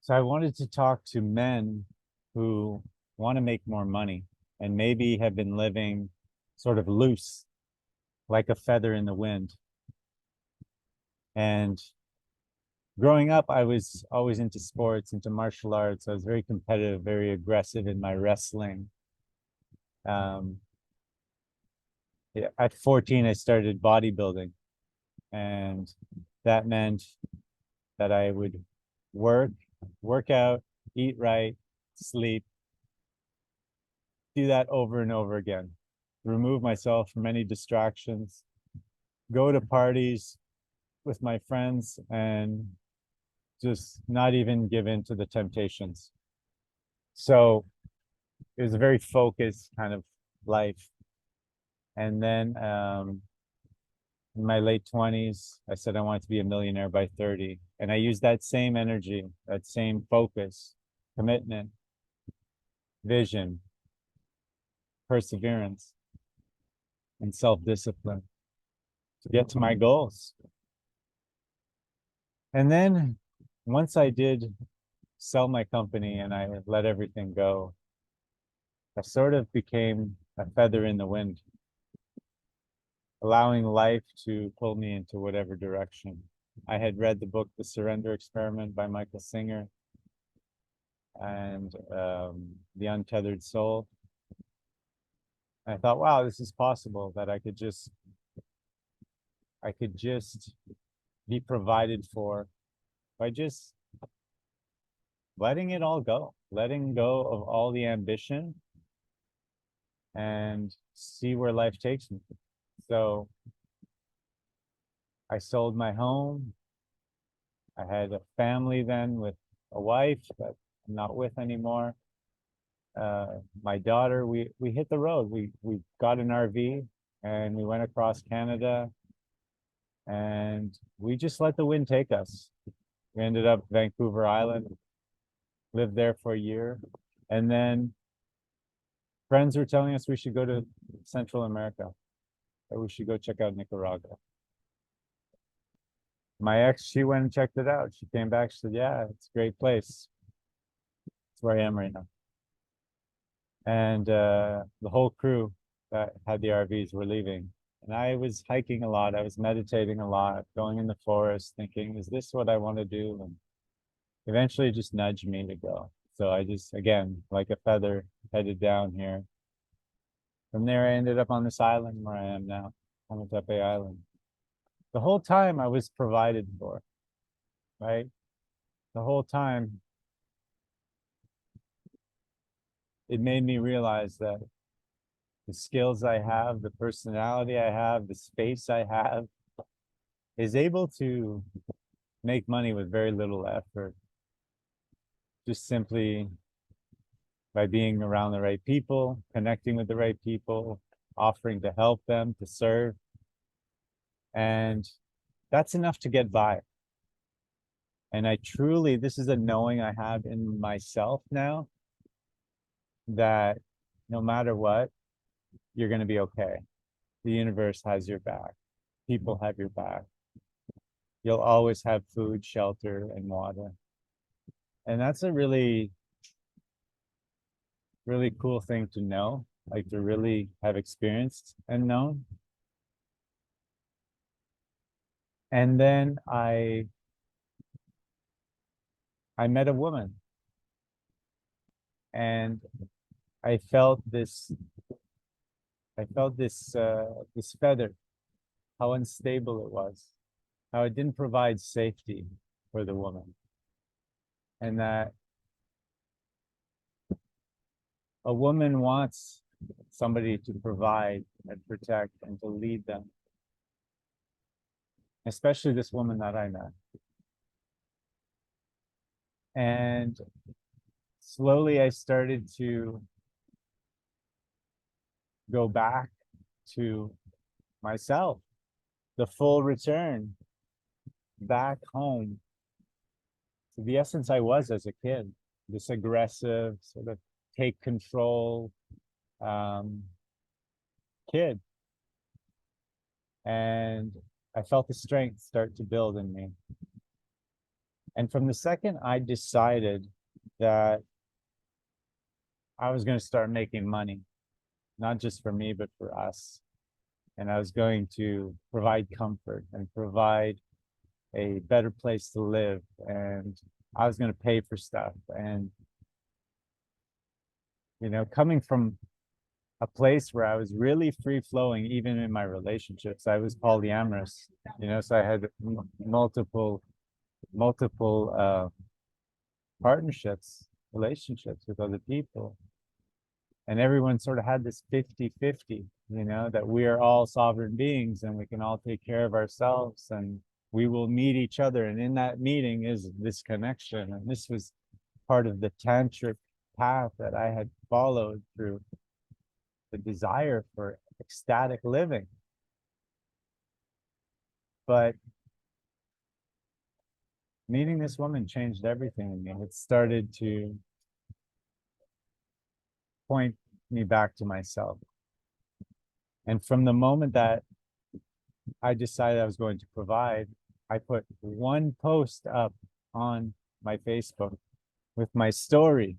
So I wanted to talk to men who want to make more money and maybe have been living sort of loose, like a feather in the wind. And growing up, I was always into sports, into martial arts. I was very competitive, very aggressive in my wrestling. Um, yeah, at 14, I started bodybuilding, and that meant that I would work, work out, eat right, sleep, do that over and over again, remove myself from any distractions, go to parties with my friends, and just not even give in to the temptations. So it was a very focused kind of life. And then in my late 20s, I said I wanted to be a millionaire by 30. And I used that same energy, that same focus, commitment, vision, perseverance, and self-discipline to get to my goals. And then once I did sell my company and I let everything go, I sort of became a feather in the wind, allowing life to pull me into whatever direction. I had read the book, The Surrender Experiment by Michael Singer, and The Untethered Soul. And I thought, wow, this is possible that I could just be provided for by just letting it all go, letting go of all the ambition and see where life takes me. So I sold my home. I had a family then with a wife that I'm not with anymore. My daughter, we hit the road. We got an RV and we went across Canada and we just let the wind take us. We ended up Vancouver Island, lived there for a year, and then friends were telling us we should go to Central America, that we should go check out Nicaragua. My ex, she went and checked it out. She came back, she said, yeah, it's a great place. It's where I am right now. And the whole crew that had the RVs were leaving. And I was hiking a lot. I was meditating a lot, going in the forest, thinking, is this what I want to do? And eventually it just nudged me to go. So I just, again, like a feather, headed down here. From there, I ended up on this island where I am now, Homatape Island. The whole time I was provided for, right? The whole time it made me realize that the skills I have, the personality I have, the space I have is able to make money with very little effort, just simply by being around the right people, connecting with the right people, offering to help them, to serve. And that's enough to get by. And I truly, this is a knowing I have in myself now that no matter what, you're going to be okay. The universe has your back. People have your back. You'll always have food, shelter, and water. And that's a really, really cool thing to know, like to really have experienced and known. And then I met a woman and I felt this this feather, how unstable it was, how it didn't provide safety for the woman. And that a woman wants somebody to provide and protect and to lead them, especially this woman that I met. And slowly I started to go back to myself, the full return back home to the essence I was as a kid, this aggressive, sort of take control um, kid. And I felt the strength start to build in me. And from the second I decided that I was going to start making money, not just for me, but for us, and I was going to provide comfort and provide a better place to live, and I was going to pay for stuff. And, you know, coming from a place where I was really free flowing, even in my relationships, I was polyamorous, you know, so I had multiple partnerships, relationships with other people. And everyone sort of had this 50-50, you know, that we are all sovereign beings and we can all take care of ourselves and we will meet each other. And in that meeting is this connection. And this was part of the tantric path that I had followed through the desire for ecstatic living. But meeting this woman changed everything in me. It started to point me back to myself. And from the moment that I decided I was going to provide, I put one post up on my Facebook with my story.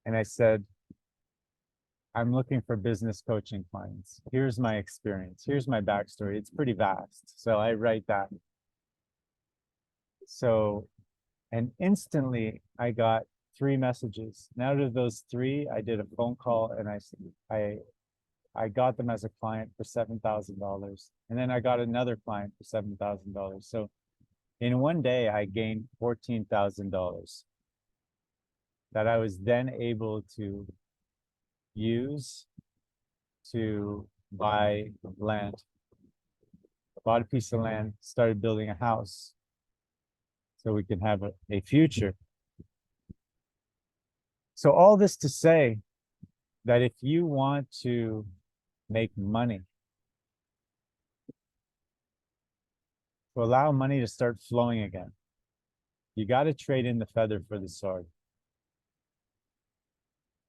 And I said, I'm looking for business coaching clients. Here's my experience. Here's my backstory. It's pretty vast. So I write that. So, and instantly I got 3 messages. And out of those 3, I did a phone call and I got them as a client for $7,000. And then I got another client for $7,000. So in one day, I gained $14,000 that I was then able to use to buy land. I bought a piece of land, started building a house so we can have a future. So all this to say that if you want to make money, to allow money to start flowing again, you got to trade in the feather for the sword.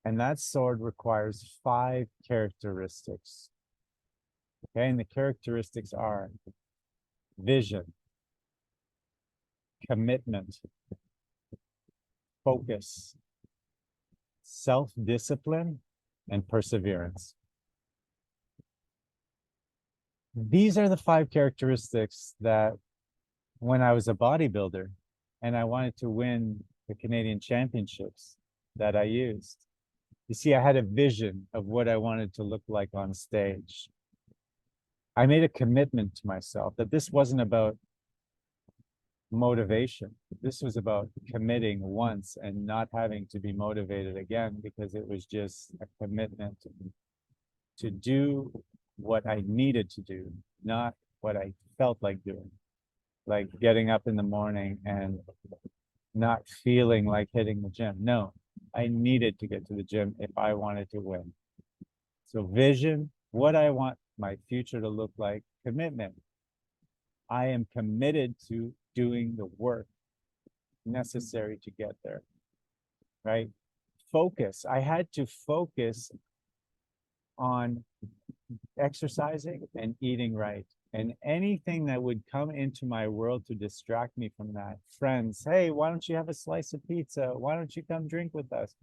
And that sword requires 5 characteristics. Okay, and the characteristics are vision, commitment, focus, self-discipline, and perseverance. These are the 5 characteristics that when I was a bodybuilder and I wanted to win the Canadian Championships that I used. You see, I had a vision of what I wanted to look like on stage. I made a commitment to myself that this wasn't about motivation. This was about committing once and not having to be motivated again, because it was just a commitment to do what I needed to do, not what I felt like doing. Like getting up in the morning and not feeling like hitting the gym. No, I needed to get to the gym if I wanted to win. So vision, what I want my future to look like, commitment. I am committed to doing the work necessary to get there, right? Focus. I had to focus on exercising and eating right. And anything that would come into my world to distract me from that. Friends, hey, why don't you have a slice of pizza? Why don't you come drink with us?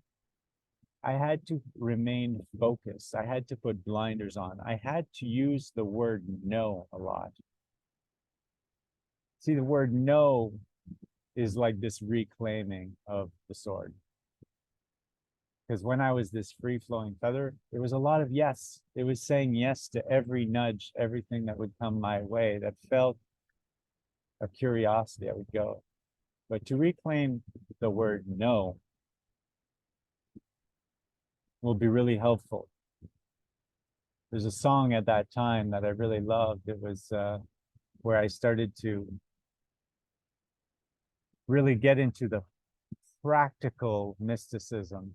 I had to remain focused. I had to put blinders on. I had to use the word no a lot. See, the word no is like this reclaiming of the sword. Because when I was this free-flowing feather, there was a lot of yes. It was saying yes to every nudge, everything that would come my way that felt a curiosity. I would go. But to reclaim the word no will be really helpful. There's a song at that time that I really loved. It was where I started to really get into the practical mysticism.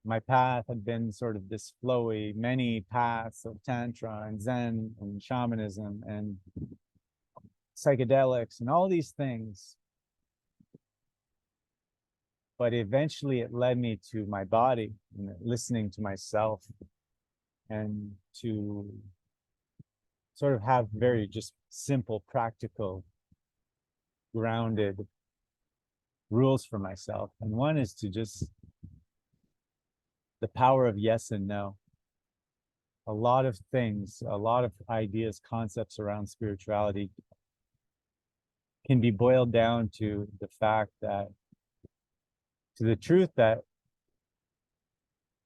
My path had been sort of this flowy, many paths of Tantra and Zen and shamanism and psychedelics and all these things. But eventually it led me to my body, and listening to myself, and to sort of have very just simple, practical, grounded rules for myself. And one is to just the power of yes and no. A lot of things, a lot of ideas, concepts around spirituality can be boiled down to the fact that, to the truth that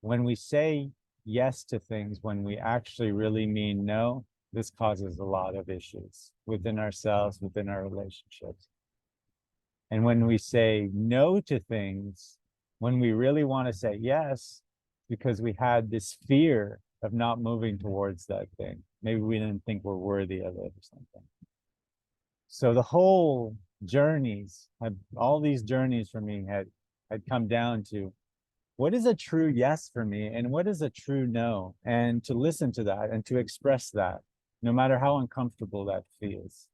when we say yes to things, when we actually really mean no, this causes a lot of issues within ourselves, within our relationships. And when we say no to things, when we really want to say yes, because we had this fear of not moving towards that thing. Maybe we didn't think we're worthy of it or something. So the whole journeys, all these journeys for me had come down to what is a true yes for me and what is a true no, and to listen to that and to express that, no matter how uncomfortable that feels.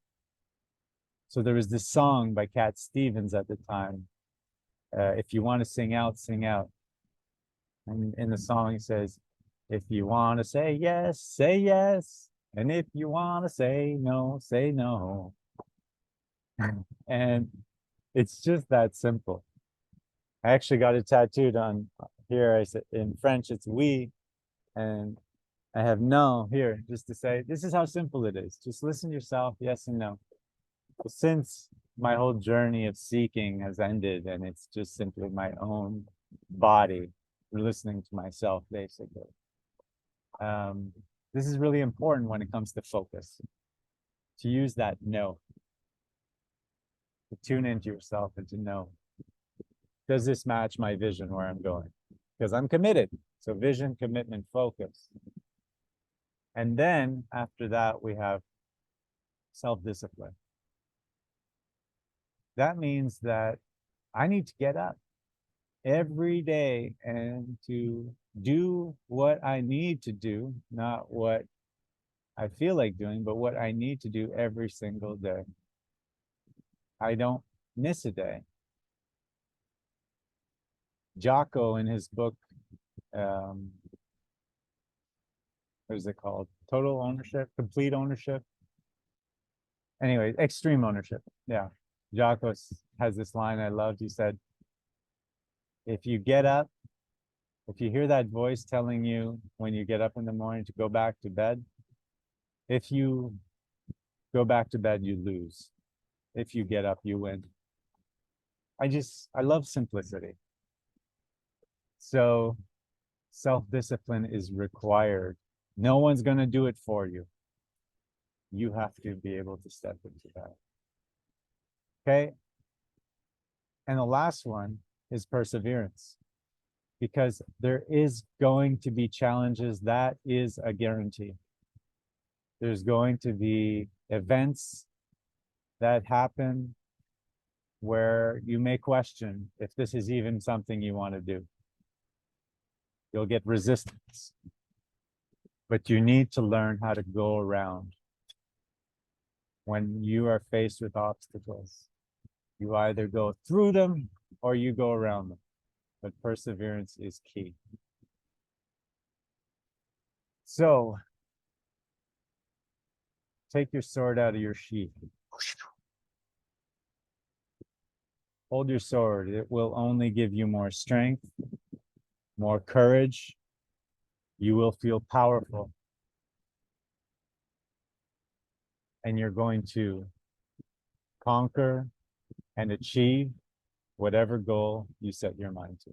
So there was this song by Cat Stevens at the time, if you want to sing out, sing out. And in the song it says, if you want to say yes, say yes. And if you want to say no, say no. And it's just that simple. I actually got it tattooed on here. I said in French, it's oui. And I have no here, just to say, this is how simple it is. Just listen to yourself, yes and no. But since my whole journey of seeking has ended and it's just simply my own body listening to myself, basically. This is really important when it comes to focus, to use that no, to tune into yourself and to know, does this match my vision where I'm going? Because I'm committed. So vision, commitment, focus. And then after that, we have self-discipline. That means that I need to get up every day and to do what I need to do, not what I feel like doing, but what I need to do every single day. I don't miss a day. Jocko, in his book, what is it called? Total ownership, complete ownership. Anyway, extreme ownership. Yeah. Jocko has this line I loved. He said, if you get up, if you hear that voice telling you when you get up in the morning to go back to bed, if you go back to bed, you lose. If you get up, you win. I love simplicity. So self-discipline is required. No one's going to do it for you. You have to be able to step into that. Okay. And the last one is perseverance, because there is going to be challenges. That is a guarantee. There's going to be events that happen where you may question if this is even something you want to do. You'll get resistance, but you need to learn how to go around. When you are faced with obstacles, you either go through them or you go around them, but perseverance is key. So take your sword out of your sheath. Hold your sword. It will only give you more strength, more courage. You will feel powerful. And you're going to conquer and achieve whatever goal you set your mind to.